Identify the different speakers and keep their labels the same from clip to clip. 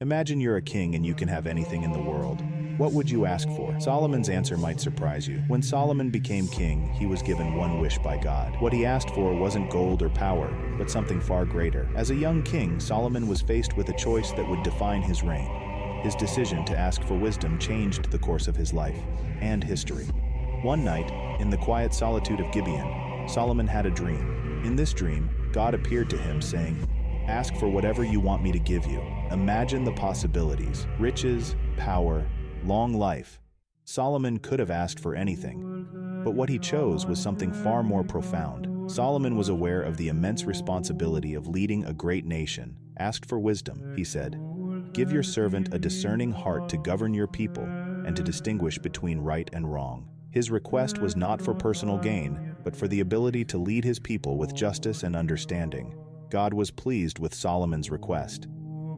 Speaker 1: Imagine you're a king and you can have anything in the world. What would you ask for? Solomon's answer might surprise you. When Solomon became king, he was given one wish by God. What he asked for wasn't gold or power, but something far greater. As a young king, Solomon was faced with a choice that would define his reign. His decision to ask for wisdom changed the course of his life and history. One night, in the quiet solitude of Gibeon, Solomon had a dream. In this dream, God appeared to him, saying, "Ask for whatever you want me to give you." Imagine the possibilities: riches, power, long life. Solomon could have asked for anything, but what he chose was something far more profound. Solomon was aware of the immense responsibility of leading a great nation. "Ask for wisdom," he said. "Give your servant a discerning heart to govern your people and to distinguish between right and wrong." His request was not for personal gain, but for the ability to lead his people with justice and understanding. God was pleased with Solomon's request.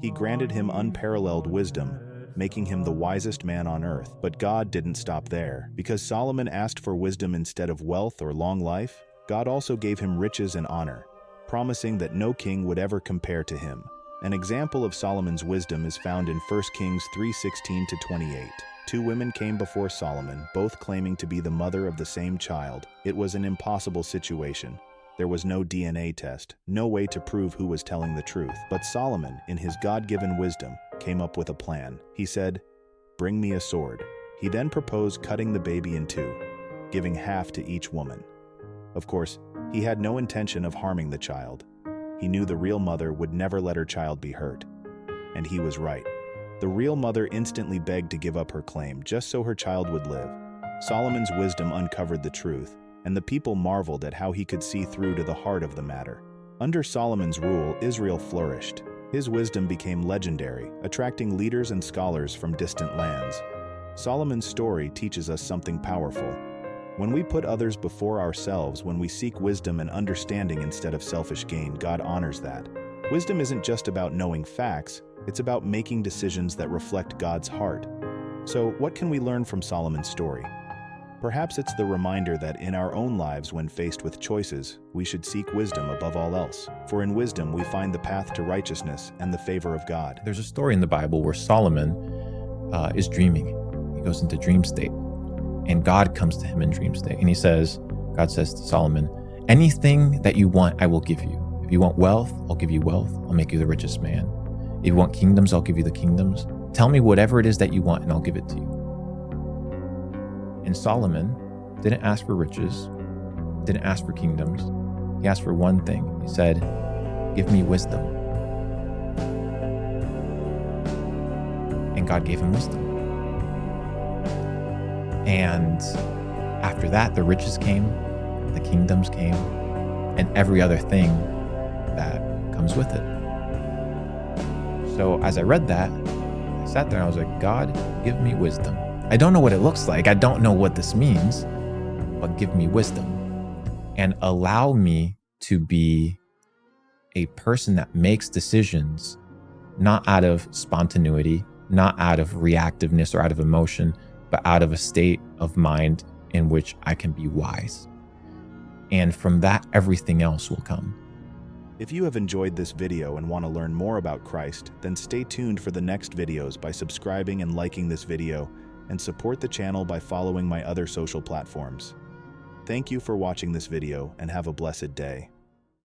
Speaker 1: He granted him unparalleled wisdom, making him the wisest man on earth. But God didn't stop there. Because Solomon asked for wisdom instead of wealth or long life, God also gave him riches and honor, promising that no king would ever compare to him. An example of Solomon's wisdom is found in 1 Kings 3:16-28. Two women came before Solomon, both claiming to be the mother of the same child. It was an impossible situation. There was no DNA test, no way to prove who was telling the truth. But Solomon, in his God-given wisdom, came up with a plan. He said, "Bring me a sword." He then proposed cutting the baby in two, giving half to each woman. Of course, he had no intention of harming the child. He knew the real mother would never let her child be hurt. And he was right. The real mother instantly begged to give up her claim just so her child would live. Solomon's wisdom uncovered the truth, and the people marveled at how he could see through to the heart of the matter. Under Solomon's rule, Israel flourished. His wisdom became legendary, attracting leaders and scholars from distant lands. Solomon's story teaches us something powerful. When we put others before ourselves, when we seek wisdom and understanding instead of selfish gain, God honors that. Wisdom isn't just about knowing facts, it's about making decisions that reflect God's heart. So, what can we learn from Solomon's story? Perhaps it's the reminder that in our own lives, when faced with choices, we should seek wisdom above all else. For in wisdom, we find the path to righteousness and the favor of God.
Speaker 2: There's a story in the Bible where Solomon is dreaming. He goes into dream state, and God comes to him in dream state. And God says to Solomon, "Anything that you want, I will give you. If you want wealth, I'll give you wealth. I'll make you the richest man. If you want kingdoms, I'll give you the kingdoms. Tell me whatever it is that you want, and I'll give it to you." And Solomon didn't ask for riches, didn't ask for kingdoms. He asked for one thing. He said, "Give me wisdom." And God gave him wisdom. And after that, the riches came, the kingdoms came, and every other thing that comes with it. So as I read that, I sat there and I was like, "God, give me wisdom. I don't know what it looks like. I don't know what this means, but give me wisdom and allow me to be a person that makes decisions not out of spontaneity, not out of reactiveness or out of emotion, but out of a state of mind in which I can be wise. And from that, everything else will come."
Speaker 1: If you have enjoyed this video and want to learn more about Christ, then stay tuned for the next videos by subscribing and liking this video, and support the channel by following my other social platforms. Thank you for watching this video and have a blessed day.